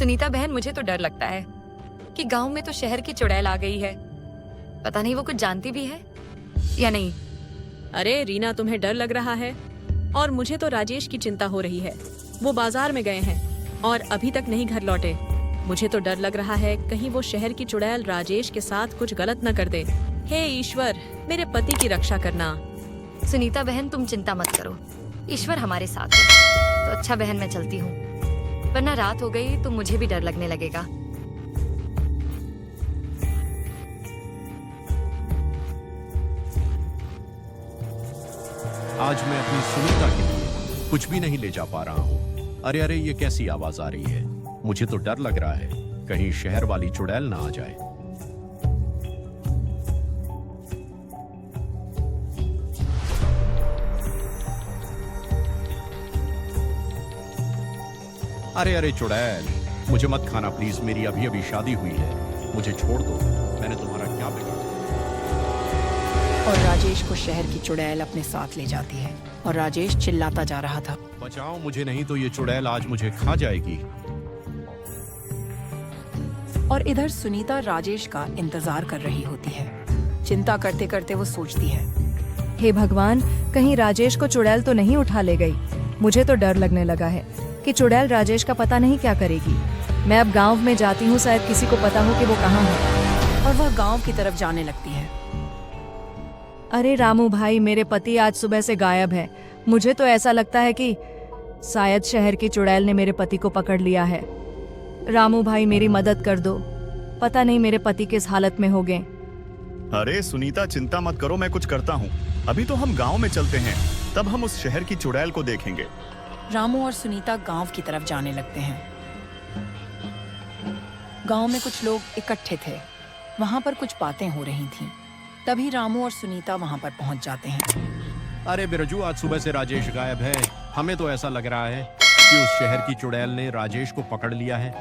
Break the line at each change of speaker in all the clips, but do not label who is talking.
सुनीता बहन, मुझे तो डर लगता है कि गांव में तो शहर की चुड़ैल आ गई है। पता नहीं वो कुछ जानती भी है या नहीं।
अरे रीना, तुम्हें डर लग रहा है और मुझे तो राजेश की चिंता हो रही है। वो बाजार में गए हैं और अभी तक नहीं घर लौटे। मुझे तो डर लग रहा है कहीं वो शहर की चुड़ैल राजेश के साथ कुछ गलत न कर दे। हे ईश्वर, मेरे पति की रक्षा करना।
सुनीता बहन, तुम चिंता मत करो, ईश्वर हमारे साथ है। तो अच्छा बहन, मैं चलती हूँ, वरना रात हो गई तो मुझे भी डर लगने लगेगा।
आज मैं अपनी सुनीता के लिए कुछ भी नहीं ले जा पा रहा हूँ। अरे अरे, ये कैसी आवाज आ रही है? मुझे तो डर लग रहा है कहीं शहर वाली चुड़ैल ना आ जाए। अरे अरे चुड़ैल, मुझे मत खाना प्लीज। मेरी अभी अभी शादी हुई है, मुझे छोड़ दो। मैंने तुम्हारा क्या बिगाड़ा?
और राजेश को शहर की चुड़ैल अपने साथ ले जाती है और राजेश चिल्लाता जा रहा था,
बचाओ मुझे, नहीं तो ये चुड़ैल आज मुझे खा जाएगी।
और इधर सुनीता राजेश का इंतजार कर रही होती है। चिंता करते करते वो सोचती है,
हे भगवान, कहीं राजेश को चुड़ैल तो नहीं उठा ले गई। मुझे तो डर लगने लगा है कि चुड़ैल राजेश का पता नहीं क्या करेगी। मैं अब गांव में जाती हूँ, शायद किसी को पता हो कि वो कहाँ है।
और वह गांव की तरफ जाने लगती है।
अरे रामू भाई, मेरे पति आज सुबह से गायब है। मुझे तो ऐसा लगता है कि शायद शहर की चुड़ैल ने मेरे पति को पकड़ लिया है। रामू भाई, मेरी मदद कर दो, पता नहीं मेरे पति किस हालत में हो गए।
अरे सुनीता, चिंता मत करो, मैं कुछ करता हूँ। अभी तो हम गांव में चलते हैं, तब हम उस शहर की चुड़ैल को देखेंगे।
रामू और सुनीता गांव की तरफ जाने लगते हैं। गांव में कुछ लोग इकट्ठे थे, वहां पर कुछ बातें हो रही थीं। तभी रामू और सुनीता वहां पर पहुंच जाते हैं।
अरे बिरजू, आज सुबह से राजेश गायब है। हमें तो ऐसा लग रहा है कि उस शहर की चुड़ैल ने राजेश को पकड़ लिया है।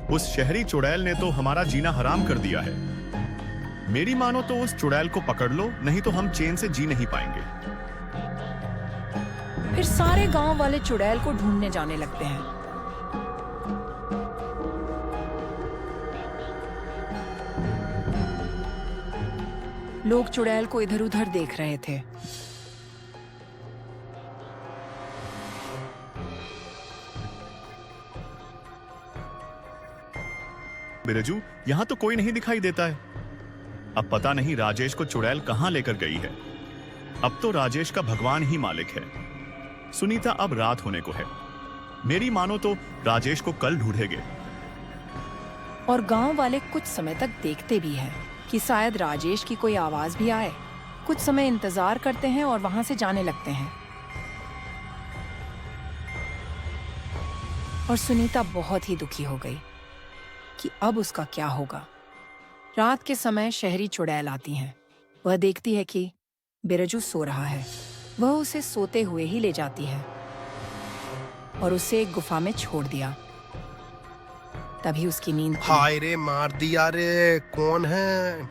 उस शहरी चुड़ैल ने तो हमारा जीना हराम कर दिया है। मेरी मानो तो उस चुड़ैल को पकड़ लो, नहीं तो हम चैन से जी नहीं पाएंगे।
फिर सारे गांव वाले चुड़ैल को ढूंढने जाने लगते हैं। लोग चुड़ैल को इधर उधर देख रहे थे।
बिरजू, यहाँ तो कोई नहीं दिखाई देता है। अब पता नहीं राजेश को चुड़ैल कहाँ लेकर गई है। अब तो राजेश का भगवान ही मालिक है। सुनीता, अब रात होने को है। मेरी मानो तो राजेश को कल ढूंढेंगे।
और गांव वाले कुछ समय तक देखते भी हैं कि शायद राजेश की कोई आवाज भी आए। कुछ समय इंतजार करते हैं और वहां से जाने लगते हैं। और सुनीता बहुत ही दुखी हो गई कि अब उसका क्या होगा। रात के समय शहरी चुड़ैल आती हैं। वह देखती है कि बिरजू सो रहा है। वह उसे सोते हुए ही ले जाती है और उसे एक गुफा में छोड़ दिया। तभी उसकी नींद खुली।
हाय रे, मार दिया रे। कौन है?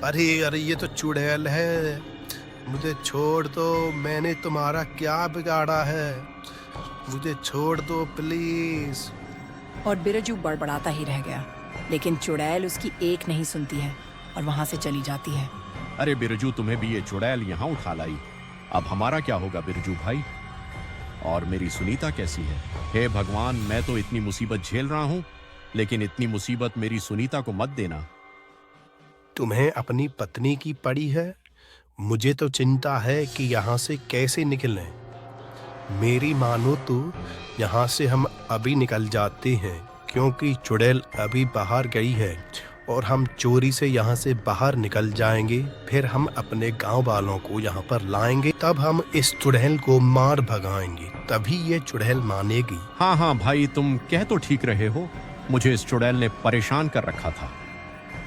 अरे अरे, ये तो चुड़ैल है। मुझे छोड़ दो, मैंने तुम्हारा क्या बिगाड़ा है? मुझे छोड़ दो प्लीज।
और बिरजू बड़बड़ाता ही रह गया, लेकिन चुड़ैल उसकी एक नहीं सुनती है और वहां से चली जाती है।
अरे बिरजू, तुम्हें भी ये चुड़ैल यहाँ उठा लाई। अब हमारा क्या होगा बिरजू भाई? और मेरी सुनीता कैसी है? हे भगवान, मैं तो इतनी मुसीबत झेल रहा हूँ, लेकिन इतनी मुसीबत मेरी सुनीता को मत देना।
तुम्हें अपनी पत्नी की पड़ी है। मुझे तो चिंता है कि यहाँ से कैसे निकलें। मेरी मानो तो यहाँ से हम अभी निकल जाते हैं, क्योंकि चुड़ैल अभी बाहर गई है और हम चोरी से यहाँ से बाहर निकल जाएंगे। फिर हम अपने गांव वालों को यहाँ पर लाएंगे, तब हम इस चुड़ैल को मार भगाएंगे, तभी ये चुड़ैल मानेगी।
हाँ हाँ भाई, तुम कह तो ठीक रहे हो। मुझे इस चुड़ैल ने परेशान कर रखा था।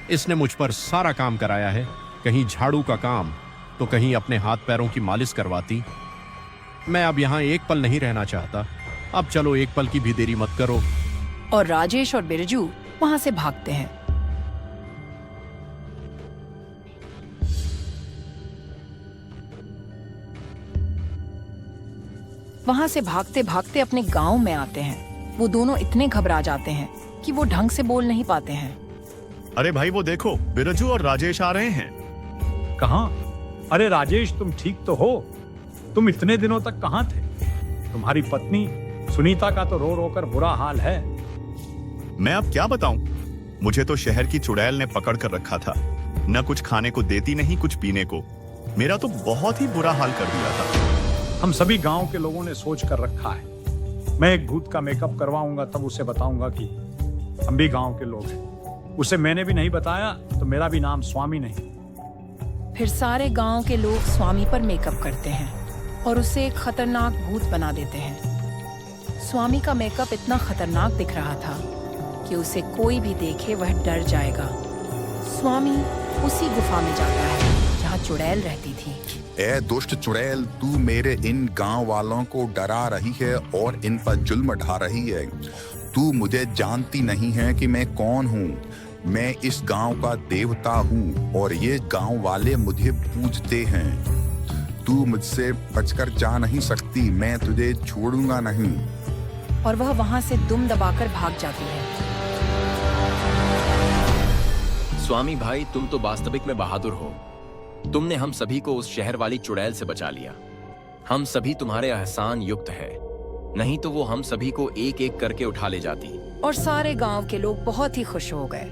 इसने मुझ पर सारा काम कराया है, कहीं झाड़ू का काम तो कहीं अपने हाथ पैरों की मालिश करवाती। मैं अब यहाँ एक पल नहीं रहना चाहता। अब चलो, एक पल की भी देरी मत करो।
और राजेश और बिरजू वहां से भागते हैं। वहां से भागते भागते अपने गांव में आते हैं। वो दोनों इतने घबरा जाते हैं कि वो ढंग से बोल नहीं पाते हैं।
अरे भाई वो देखो, बिरजू और राजेश आ रहे हैं।
कहाँ? अरे राजेश, तुम ठीक तो हो? तुम इतने दिनों तक कहाँ थे? तुम्हारी पत्नी सुनीता का तो रो रो कर बुरा हाल है।
मैं अब क्या बताऊं? मुझे तो शहर की चुड़ैल ने पकड़ कर रखा था। न कुछ खाने को देती, नहीं कुछ पीने को। मेरा तो बहुत ही बुरा हाल कर दिया था।
हम सभी गांव के लोगों ने सोच कर रखा है। मैं एक भूत का मेकअप करवाऊंगा, तब उसे बताऊंगा कि हम भी गांव के लोग हैं। उसे मैंने भी नहीं बताया तो मेरा भी नाम स्वामी नहीं।
फिर सारे गांव के लोग स्वामी पर मेकअप करते हैं और उसे एक खतरनाक भूत बना देते हैं। स्वामी का मेकअप इतना खतरनाक दिख रहा था कि उसे कोई भी देखे वह डर जाएगा। स्वामी उसी गुफा में जाता है जहाँ चुड़ैल रहती थी।
ए दुष्ट चुड़ैल, तू मेरे इन गांव वालों को डरा रही है और इन पर जुल्म ढा रही है। तू मुझे जानती नहीं है कि मैं कौन हूँ। मैं इस गांव का देवता हूँ और ये गांव वाले मुझे पूजते हैं। तू मुझसे बचकर जा नहीं सकती, मैं तुझे छोड़ूंगा नहीं।
और वह वहाँ से दुम दबाकर भाग जाती है।
स्वामी भाई, तुम तो वास्तविक में बहादुर हो। तुमने हम सभी को उस शहर वाली चुड़ैल से बचा लिया। हम सभी तुम्हारे एहसान युक्त है, नहीं तो वो हम सभी को एक एक करके उठा ले जाती।
और सारे गांव के लोग बहुत ही खुश हो गए।